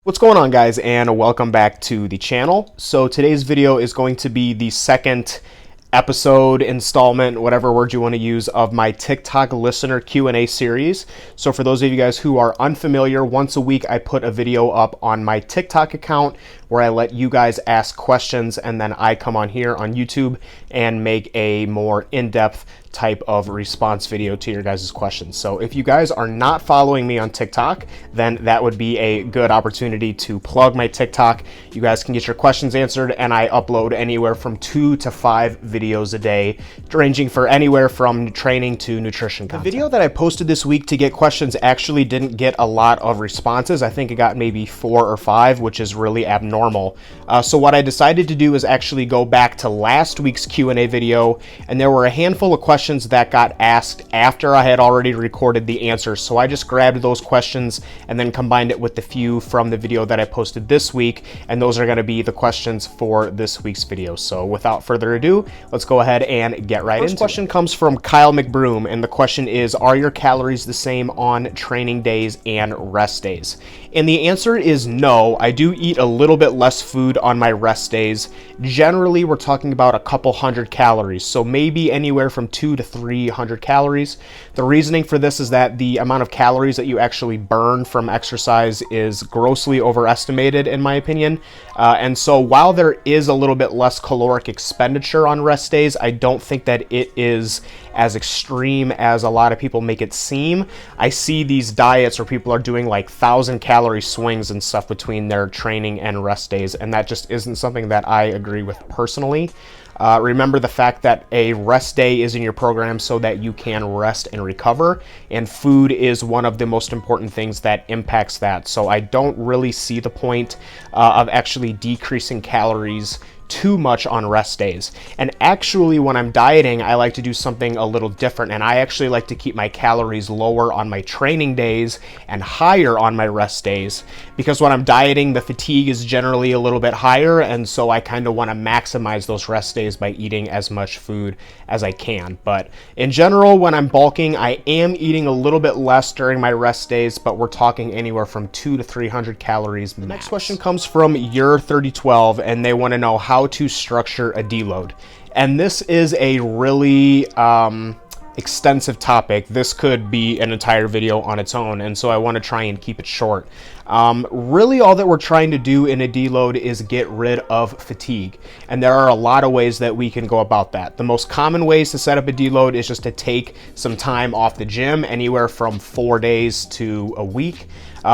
What's going on, guys, and welcome back to the channel. So today's video is going to be the second episode, installment, whatever word you want to use, of my TikTok listener Q&A series. So for those of you guys who are unfamiliar, once a week I put a video up on my TikTok account where I let you guys ask questions, and then I come on here on YouTube and make a more in-depth type of response video to your guys' questions. So if you guys are not following me on TikTok, then that would be a good opportunity to plug my TikTok. You guys can get your questions answered, and I upload anywhere from 2 to 5 videos a day, ranging for anywhere from training to nutrition content. The video that I posted this week to get questions actually didn't get a lot of responses. I think it got maybe 4 or 5, which is really abnormal. So what I decided to do is actually go back to last week's Q&A video, and there were a handful of questions that got asked after I had already recorded the answers. So I just grabbed those questions and then combined it with the few from the video that I posted this week, and those are going to be the questions for this week's video. So without further ado, let's go ahead and get right into it. First question comes from Kyle McBroom, and the question is, are your calories the same on training days and rest days? And the answer is no. I do eat a little bit less food on my rest days. Generally, we're talking about a couple hundred calories, so maybe anywhere from 200 to 300 calories. The reasoning for this is that the amount of calories that you actually burn from exercise is grossly overestimated, in my opinion. And so while there is a little bit less caloric expenditure on rest days, I don't think that it is as extreme as a lot of people make it seem. I see these diets where people are doing like 1,000-calorie swings and stuff between their training and rest days, and that just isn't something that I agree with personally. Remember the fact that a rest day is in your program so that you can rest and recover, and food is one of the most important things that impacts that. So I don't really see the point of actually decreasing calories too much on rest days. And actually, when I'm dieting, I like to do something a little different, and I actually like to keep my calories lower on my training days and higher on my rest days, because when I'm dieting, the fatigue is generally a little bit higher, and so I kind of want to maximize those rest days by eating as much food as I can. But in general, when I'm bulking, I am eating a little bit less during my rest days, but we're talking anywhere from 200 to 300 calories max. The next question comes from Your3012, and they want to know how to structure a deload. And this is a really extensive topic. This could be an entire video on its own, and so I want to try and keep it short. Really, all that we're trying to do in a deload is get rid of fatigue, and there are a lot of ways that we can go about that. The most common ways to set up a deload is just to take some time off the gym, anywhere from 4 days to a week.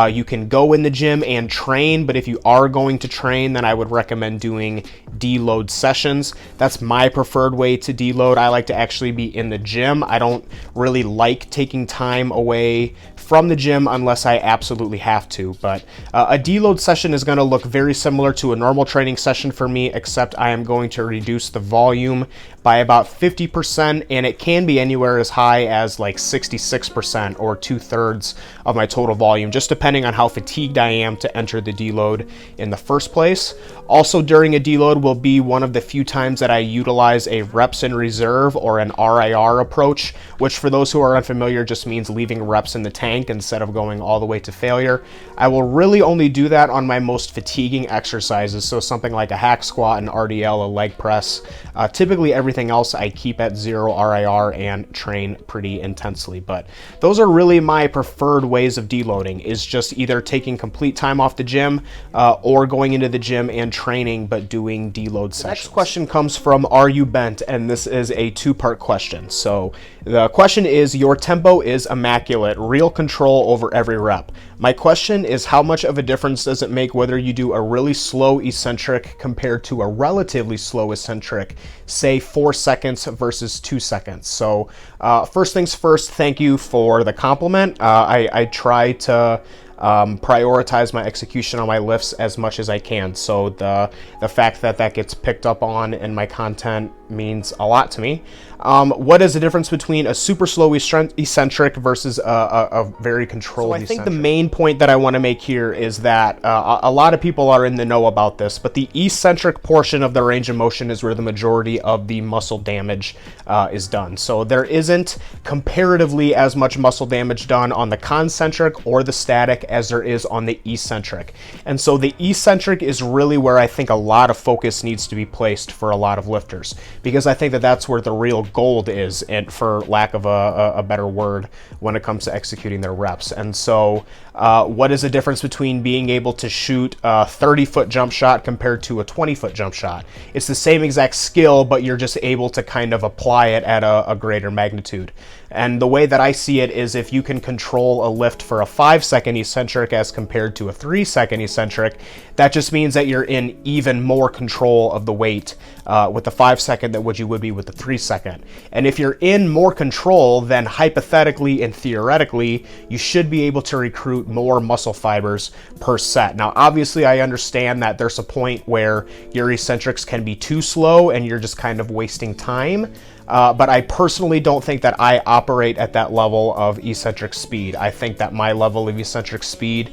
You can go in the gym and train, but if you are going to train, then I would recommend doing deload sessions. That's my preferred way to deload. I like to actually be in the gym. I don't really like taking time away from the gym unless I absolutely have to. But a deload session is going to look very similar to a normal training session for me, except I am going to reduce the volume by about 50%, and it can be anywhere as high as like 66% or 2/3 of my total volume, just depending on how fatigued I am to enter the deload in the first place. Also, during a deload will be one of the few times that I utilize a reps in reserve, or an RIR approach, which for those who are unfamiliar just means leaving reps in the tank instead of going all the way to failure. I will really only do that on my most fatiguing exercises, so something like a hack squat, an RDL, a leg press. Typically everything else I keep at 0 RIR and train pretty intensely. But those are really my preferred ways of deloading, is just either taking complete time off the gym or going into the gym and training but doing deload sessions. The next question comes from Are You Bent? And this is a 2-part question. So the question is, your tempo is immaculate, real control over every rep. My question is, how much of a difference does it make whether you do a really slow eccentric compared to a relatively slow eccentric, say 4 seconds versus 2 seconds? So first things first, thank you for the compliment. I try to prioritize my execution on my lifts as much as I can. So the fact that that gets picked up on in my content means a lot to me. What is the difference between a super slow eccentric versus a very controlled eccentric? So I think the main point that I want to make here is that a lot of people are in the know about this, but the eccentric portion of the range of motion is where the majority of the muscle damage is done. So there isn't comparatively as much muscle damage done on the concentric or the static as there is on the eccentric. And so the eccentric is really where I think a lot of focus needs to be placed for a lot of lifters, because I think that that's where the real gold is, and for lack of a better word, when it comes to executing their reps. And so what is the difference between being able to shoot a 30-foot jump shot compared to a 20-foot jump shot? It's the same exact skill, but you're just able to kind of apply it at a greater magnitude. And the way that I see it is, if you can control a lift for a 5-second eccentric as compared to a 3-second eccentric, that just means that you're in even more control of the weight with the 5-second than what you would be with the 3-second. And if you're in more control, then hypothetically and theoretically, you should be able to recruit more muscle fibers per set. Now, obviously, I understand that there's a point where your eccentrics can be too slow and you're just kind of wasting time. But I personally don't think that I operate at that level of eccentric speed. I think that my level of eccentric speed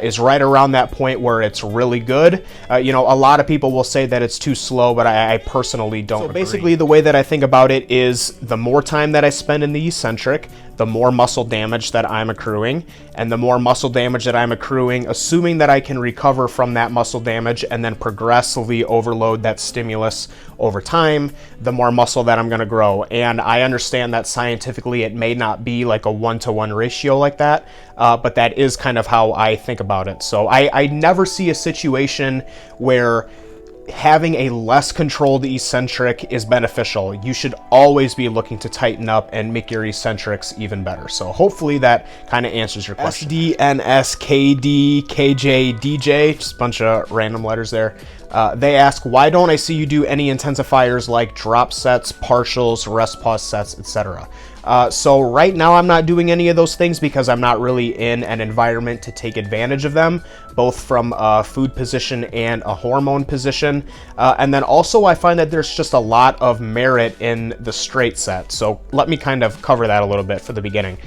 is right around that point where it's really good. You know, a lot of people will say that it's too slow, but I personally don't agree. Basically, the way that I think about it is, the more time that I spend in the eccentric, the more muscle damage that I'm accruing, and the more muscle damage that I'm accruing, assuming that I can recover from that muscle damage and then progressively overload that stimulus over time, the more muscle that I'm going to grow. And I understand that scientifically it may not be like a 1-to-1 ratio like that, but that is kind of how I think about it. So I never see a situation where having a less controlled eccentric is beneficial. You should always be looking to tighten up and make your eccentrics even better. So hopefully that kind of answers your question. SDNSKD, KJ, DJ, just a bunch of random letters there. They ask, why don't I see you do any intensifiers like drop sets, partials, rest pause sets, etc.? So right now I'm not doing any of those things because I'm not really in an environment to take advantage of them, both from a food position and a hormone position. And then also I find that there's just a lot of merit in the straight set. So let me kind of cover that a little bit for the beginning.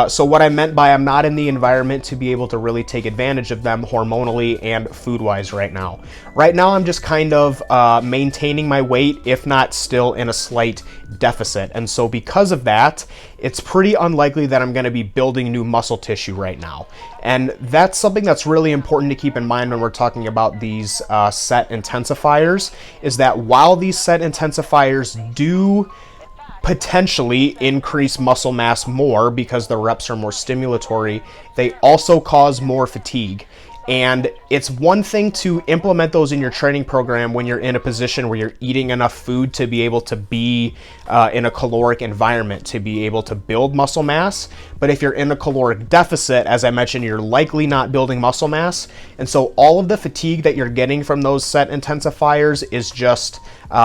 So what I meant by I'm not in the environment to be able to really take advantage of them hormonally and food-wise right now. Right now I'm just kind of maintaining my weight, if not still in a slight deficit. And so because of that, it's pretty unlikely that I'm going to be building new muscle tissue right now. And that's something that's really important to keep in mind when we're talking about these set intensifiers, is that while these set intensifiers do potentially increase muscle mass more because the reps are more stimulatory, they also cause more fatigue. And it's one thing to implement those in your training program when you're in a position where you're eating enough food to be able to be in a caloric environment, to be able to build muscle mass. But if you're in a caloric deficit, as I mentioned, you're likely not building muscle mass. And so all of the fatigue that you're getting from those set intensifiers is just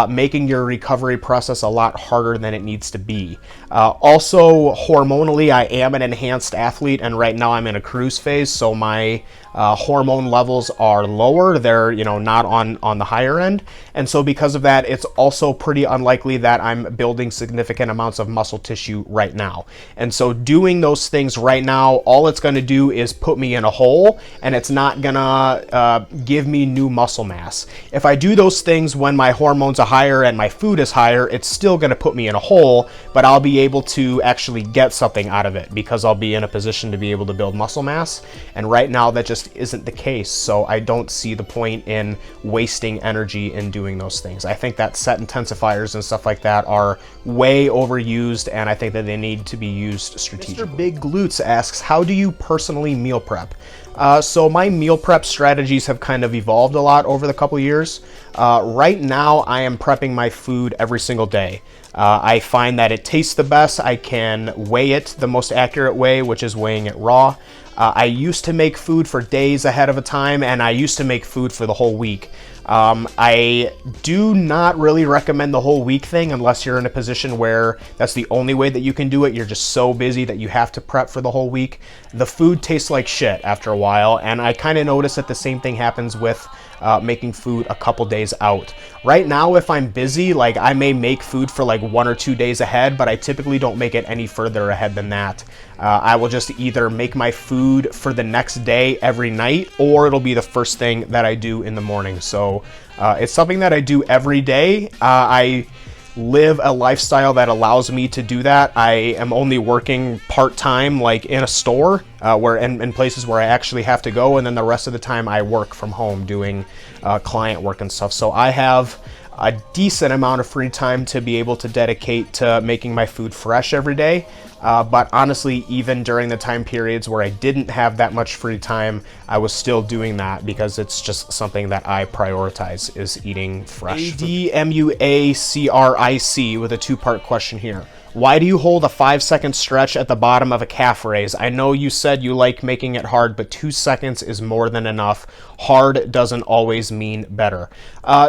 making your recovery process a lot harder than it needs to be. Also, hormonally, I am an enhanced athlete, and right now I'm in a cruise phase, so my hormone levels are lower. They're, not on the higher end. And so because of that, it's also pretty unlikely that I'm building significant amounts of muscle tissue right now. And so doing those things right now, all it's going to do is put me in a hole, and it's not going to give me new muscle mass. If I do those things when my hormones are higher and my food is higher, it's still going to put me in a hole, but I'll be able to actually get something out of it because I'll be in a position to be able to build muscle mass. And right now that just isn't the case. So I don't see the point in wasting energy in doing those things. I think that set intensifiers and stuff like that are way overused, and I think that they need to be used strategically. Mr. Big Glutes asks, how do you personally meal prep? So my meal prep strategies have kind of evolved a lot over the couple years. Right now I am prepping my food every single day. I find that it tastes the best. I can weigh it the most accurate way, which is weighing it raw. I used to make food for days ahead of a time, and I used to make food for the whole week. I do not really recommend the whole week thing unless you're in a position where that's the only way that you can do it. You're just so busy that you have to prep for the whole week. The food tastes like shit after a while, and I kind of notice that the same thing happens with making food a couple days out. Right now, if I'm busy, like I may make food for like 1 or 2 days ahead, but I typically don't make it any further ahead than that. I will just either make my food for the next day every night, or it'll be the first thing that I do in the morning. So it's something that I do every day. I live a lifestyle that allows me to do that. I am only working part-time, like in a store, where in places where I actually have to go, and then the rest of the time I work from home doing client work and stuff. So I have a decent amount of free time to be able to dedicate to making my food fresh every day. But honestly, even during the time periods where I didn't have that much free time, I was still doing that because it's just something that I prioritize, is eating fresh. ADMUACRIC with a 2-part question here. Why do you hold a 5-second stretch at the bottom of a calf raise? I know you said you like making it hard, but 2 seconds is more than enough. Hard doesn't always mean better.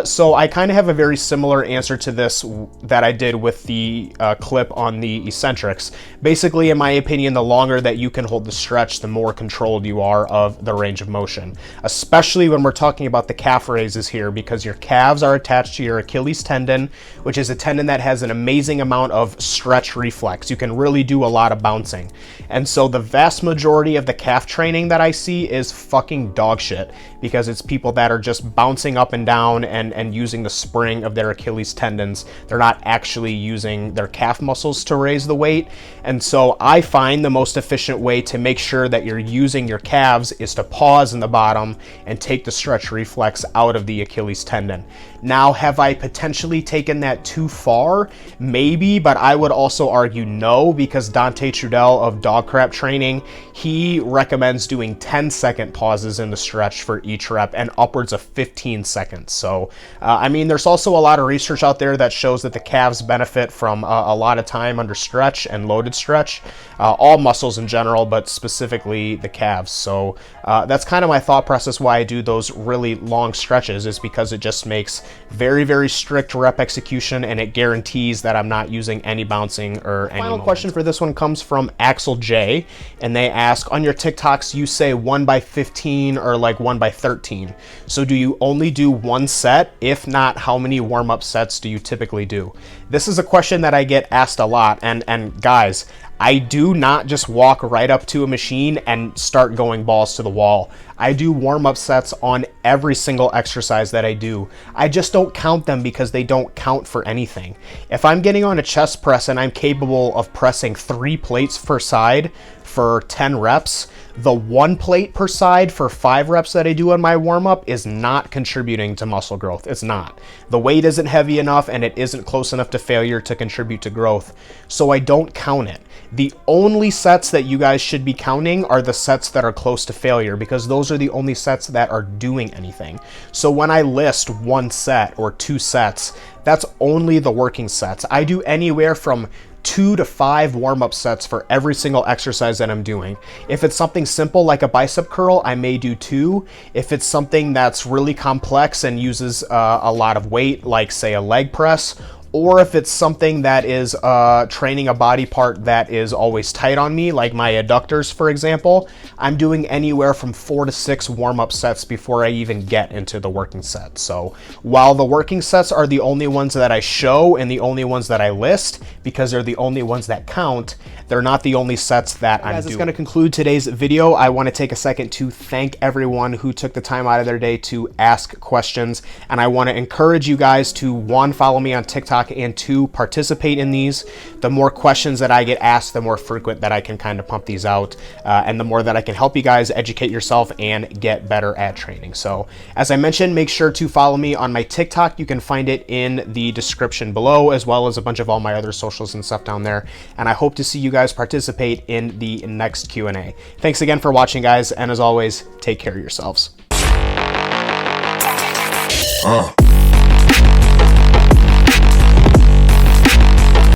So I kind of have a very similar answer to this that I did with the clip on the eccentrics. Basically, in my opinion, the longer that you can hold the stretch, the more controlled you are of the range of motion, especially when we're talking about the calf raises here, because your calves are attached to your Achilles tendon, which is a tendon that has an amazing amount of stretch reflex. You can really do a lot of bouncing. And so the vast majority of the calf training that I see is fucking dog shit, because it's people that are just bouncing up and down and using the spring of their Achilles tendons. They're not actually using their calf muscles to raise the weight. And so I find the most efficient way to make sure that you're using your calves is to pause in the bottom and take the stretch reflex out of the Achilles tendon. Now, have I potentially taken that too far? Maybe, but I would also argue no, because Dante Trudell of Dog Crap Training, he recommends doing 10-second pauses in the stretch for each rep and upwards of 15 seconds. So, I mean, there's also a lot of research out there that shows that the calves benefit from a lot of time under stretch and loaded stretch, all muscles in general, but specifically the calves. So that's kind of my thought process why I do those really long stretches, is because it just makes very, very strict rep execution, and it guarantees that I'm not using any bouncing or any Final question for this one comes from Axel J, and they ask, on your TikToks you say 1x15 or like 1x13, so do you only do one set? If not, how many warm-up sets do you typically do? This is a question that I get asked a lot, and guys, I do not just walk right up to a machine and start going balls to the wall. I do warm-up sets on every single exercise that I do. I just don't count them because they don't count for anything. If I'm getting on a chest press and I'm capable of pressing 3 plates per side for 10 reps, the 1 plate per side for 5 reps that I do on my warm-up is not contributing to muscle growth. It's not. The weight isn't heavy enough, and it isn't close enough to failure to contribute to growth, so I don't count it. The only sets that you guys should be counting are the sets that are close to failure, because those are the only sets that are doing anything. So when I list 1 set or 2 sets, that's only the working sets. I do anywhere from 2 to 5 warm-up sets for every single exercise that I'm doing. If it's something simple like a bicep curl, I may do 2. If it's something that's really complex and uses a lot of weight, like say a leg press, or if it's something that is training a body part that is always tight on me, like my adductors, for example, I'm doing anywhere from 4 to 6 warm-up sets before I even get into the working set. So while the working sets are the only ones that I show and the only ones that I list, because they're the only ones that count, they're not the only sets that I'm doing. As it's going to conclude today's video, I want to take a second to thank everyone who took the time out of their day to ask questions, and I want to encourage you guys to, 1, follow me on TikTok, and 2, participate in these. The more questions that I get asked, the more frequent that I can kind of pump these out, and the more that I can help you guys educate yourself and get better at training. So as I mentioned, make sure to follow me on my TikTok. You can find it in the description below, as well as a bunch of all my other socials and stuff down there, and I hope to see you guys participate in the next Q&A. Thanks again for watching, guys, and as always, take care of yourselves.